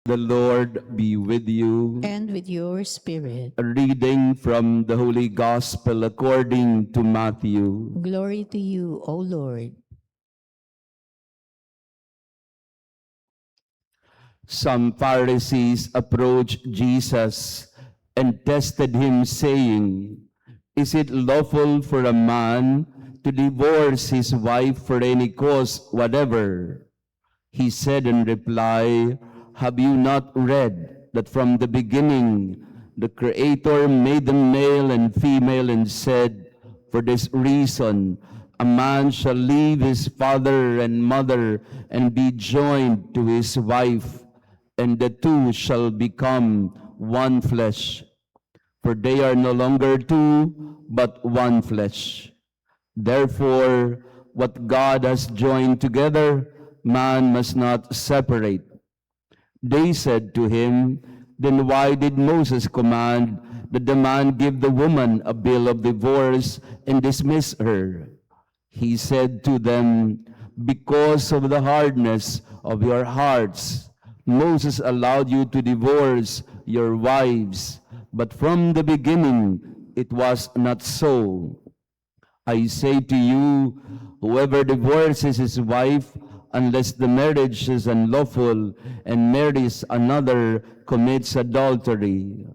The Lord be with you. And with your spirit. A reading from the Holy Gospel according to Matthew. Glory to you, O Lord. Some Pharisees approached Jesus and tested him, saying, "Is it lawful for a man to divorce his wife for any cause whatever?" He said in reply, "Have you not read that from the beginning the Creator made them male and female and said, 'For this reason a man shall leave his father and mother and be joined to his wife, and the two shall become one flesh. For they are no longer two, but one flesh. Therefore, what God has joined together, man must not separate." They said to him, "Then why did Moses command that the man give the woman a bill of divorce and dismiss her?" He said to them, "Because of the hardness of your hearts, Moses allowed you to divorce your wives, but from the beginning it was not so. I say to you, whoever divorces his wife, unless the marriage is unlawful, and marries another, commits adultery."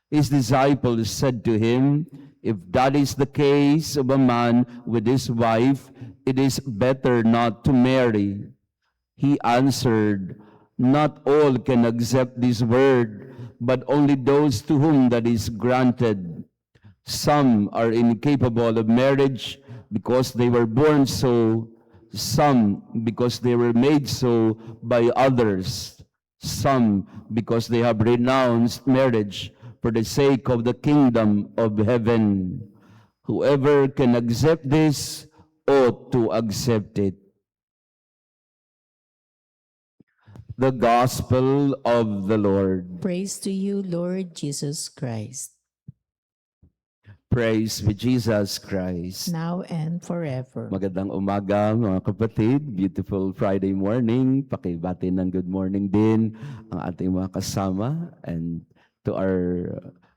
His disciples said to him, "If that is the case of a man with his wife, it is better not to marry." He answered, "Not all can accept this word, but only those to whom that is granted. Some are incapable of marriage because they were born so, some because they were made so by others, some because they have renounced marriage for the sake of the kingdom of heaven. Whoever can accept this ought to accept it." The Gospel of the Lord. Praise to you, Lord Jesus Christ. Praise be Jesus Christ. Now and forever. Magandang umaga mga kapatid. Beautiful Friday morning. Pakibati ng good morning din ang ating mga kasama. And to our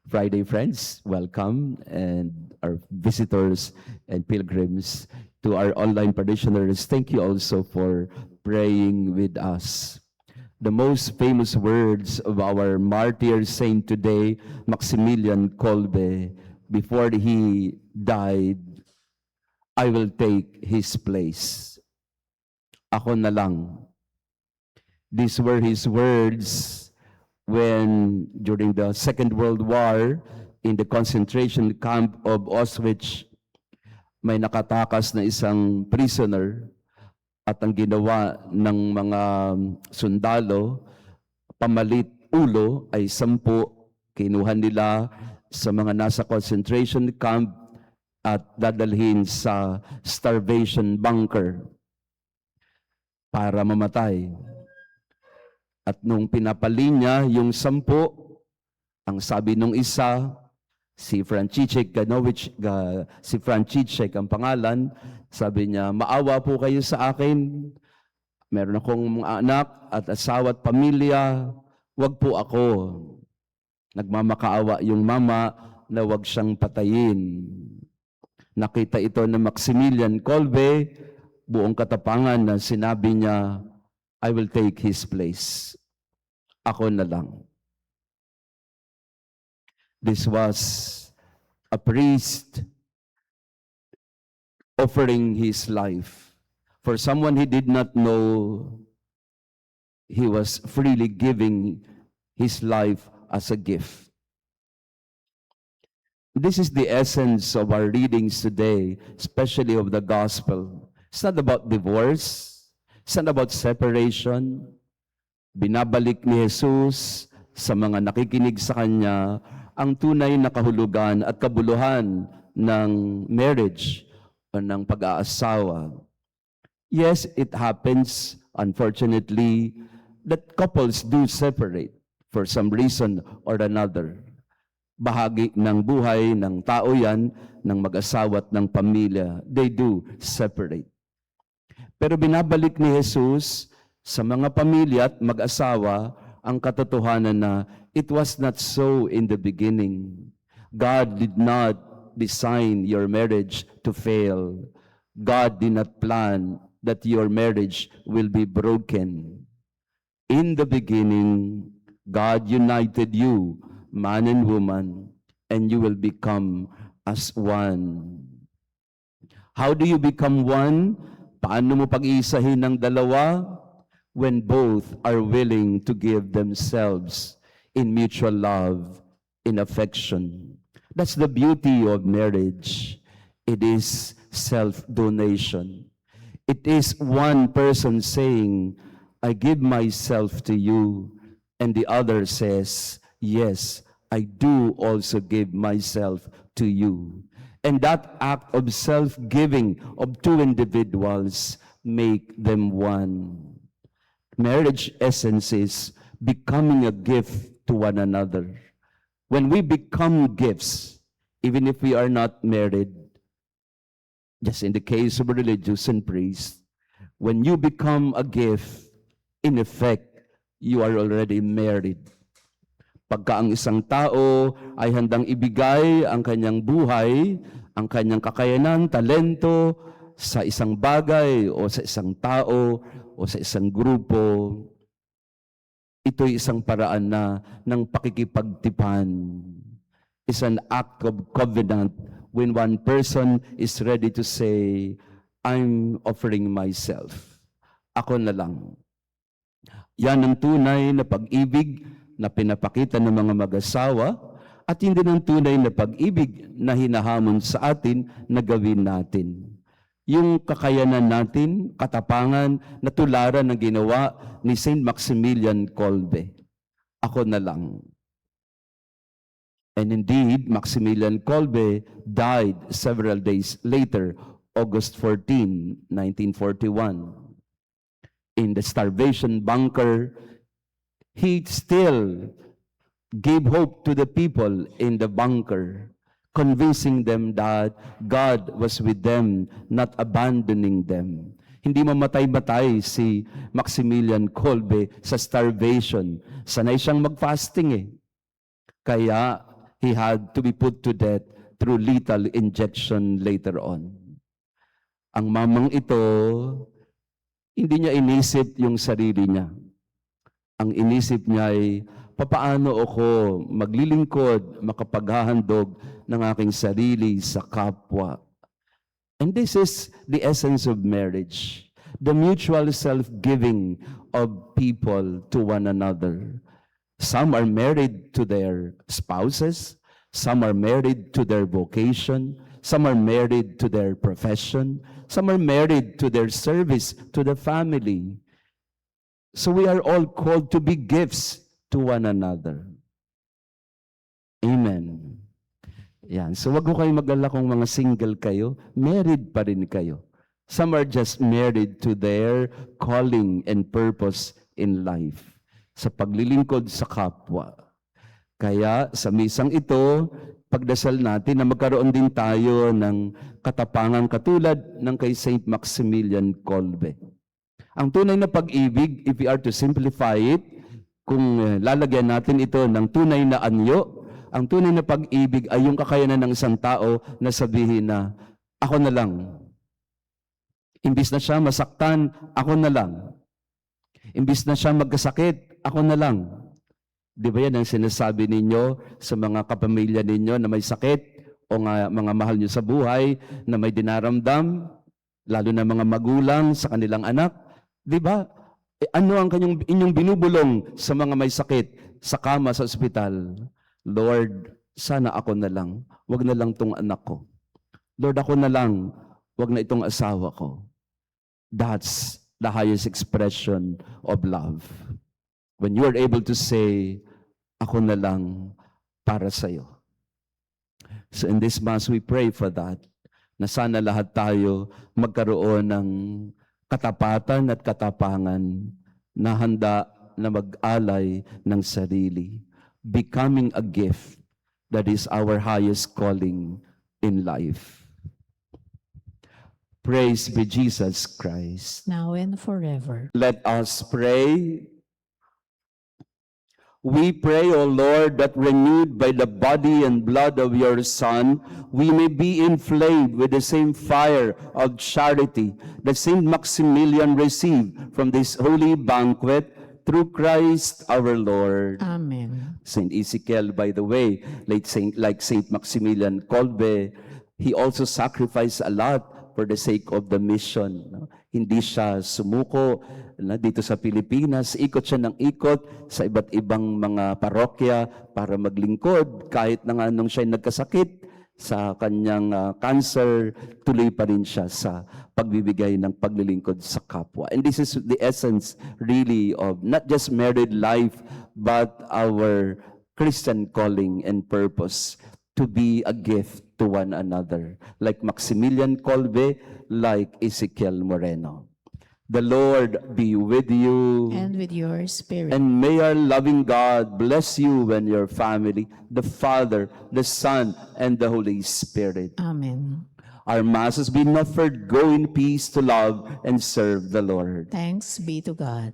Friday friends, welcome. And our visitors and pilgrims. To our online parishioners, thank you also for praying with us. The most famous words of our martyr saint today, Maximilian Kolbe, before he died, "I will take his place. Ako na lang." These were his words when, during the Second World War, in the concentration camp of Auschwitz, may nakatakas na isang prisoner. At ang ginawa ng mga sundalo, pamalit ulo ay 10, kinuha nila sa mga nasa concentration camp at dadalhin sa starvation bunker para mamatay. At nung pinapalinya yung 10, ang sabi nung isa, si František ang pangalan, sabi niya, "Maawa po kayo sa akin. Meron akong mga anak at asawa at pamilya. Wag po ako." Nagmamakaawa yung mama na wag siyang patayin. Nakita ito ng Maximilian Kolbe, buong katapangan na sinabi niya, "I will take his place. Ako na lang." This was a priest offering his life. For someone he did not know, he was freely giving his life as a gift. This is the essence of our readings today, especially of the gospel. It's not about divorce. It's not about separation. Binabalik ni Jesus sa mga nakikinig sa Kanya ang tunay na kahulugan at kabuluhan ng marriage o ng pag-aasawa. Yes, it happens, unfortunately, that couples do separate for some reason or another. Bahagi ng buhay ng tao yan, ng mag-asawa at ng pamilya. They do separate. Pero binabalik ni Jesus sa mga pamilya at mag-asawa ang katotohanan na it was not so in the beginning. God did not design your marriage to fail. God did not plan that your marriage will be broken. In the beginning, God united you, man and woman, and you will become as one. How do you become one? Paano mo pag-iisahin ng dalawa? When both are willing to give themselves in mutual love, in affection. That's the beauty of marriage. It is self-donation. It is one person saying, I give myself to you, and the other says, yes, I do also give myself to you. And that act of self-giving of two individuals make them one. Marriage essence is becoming a gift to one another. When we become gifts, even if we are not married, just in the case of religious and priest, when you become a gift, in effect, you are already married. Pagka ang isang tao ay handang ibigay ang kanyang buhay, ang kanyang kakayanan, talento sa isang bagay o sa isang tao o sa isang grupo, ito'y isang paraan na ng pakikipagtipan. It's an act of covenant when one person is ready to say, I'm offering myself. Ako na lang. Yan ang tunay na pag-ibig na pinapakita ng mga mag-asawa at hindi ng tunay na pag-ibig na hinahamon sa atin na gawin natin. Yung kakayanan natin, katapangan, na tularan ng ginawa ni Saint Maximilian Kolbe. Ako na lang. And indeed, Maximilian Kolbe died several days later, August 14, 1941. In the starvation bunker, he still gave hope to the people in the bunker, convincing them that God was with them, not abandoning them. Hindi mamatay-matay si Maximilian Kolbe sa starvation. Sanay siyang mag-fasting eh. Kaya he had to be put to death through lethal injection later on. Ang mamang ito, hindi niya inisip yung sarili niya. Ang inisip niya ay, papaano ako maglilingkod, makapaghahandog ng aking sarili sa kapwa. And this is the essence of marriage, the mutual self-giving of people to one another. Some are married to their spouses, some are married to their vocation, some are married to their profession, some are married to their service to the family. So we are all called to be gifts to one another. Amen. Yan. So wag ko kayo mag-alala kung mga single kayo, married pa rin kayo. Some are just married to their calling and purpose in life, sa paglilingkod sa kapwa. Kaya sa misang ito, pagdasal natin na magkaroon din tayo ng katapangan katulad ng kay Saint Maximilian Kolbe. Ang tunay na pag-ibig, if we are to simplify it, kung lalagyan natin ito ng tunay na anyo, ang tunay na pag-ibig ay yung kakayanan ng isang tao na sabihin na, ako na lang. Imbis na siya masaktan, ako na lang. Imbis na siya magkasakit, ako na lang. Di ba yan ang sinasabi ninyo sa mga kapamilya ninyo na may sakit o mga mahal nyo sa buhay na may dinaramdam, lalo na mga magulang sa kanilang anak? Di ba? Ano ang inyong binubulong sa mga may sakit sa kama sa ospital? Lord, sana ako na lang. Wag na lang tong anak ko. Lord, ako na lang. Wag na itong asawa ko. That's the highest expression of love. When you are able to say, ako na lang para sa'yo. So in this Mass, we pray for that, na sana lahat tayo magkaroon ng katapatan at katapangan na handa na mag-alay ng sarili, becoming a gift that is our highest calling in life. Praise be Jesus Christ. now and forever. Let us pray. We pray, O Lord, that renewed by the body and blood of your Son, we may be inflamed with the same fire of charity that Saint Maximilian received from this holy banquet through Christ our Lord. Amen. Saint Ezekiel, by the way, like Saint Maximilian Kolbe, he also sacrificed a lot for the sake of the mission. No? Hindi siya sumuko dito sa Pilipinas. Ikot siya ng ikot sa iba't ibang mga parokya para maglingkod. Kahit na nga nung siya nagkasakit sa kanyang cancer, tuloy pa rin siya sa pagbibigay ng paglilingkod sa kapwa. And this is the essence really of not just married life, but our Christian calling and purpose to be a gift to one another, like Maximilian Kolbe, like Ezekiel Moreno. The Lord be with you. And with your spirit. And may our loving God bless you and your family, the Father, the Son, and the Holy Spirit. Amen. Our Mass has been offered. Go in peace to love and serve the Lord. Thanks be to God.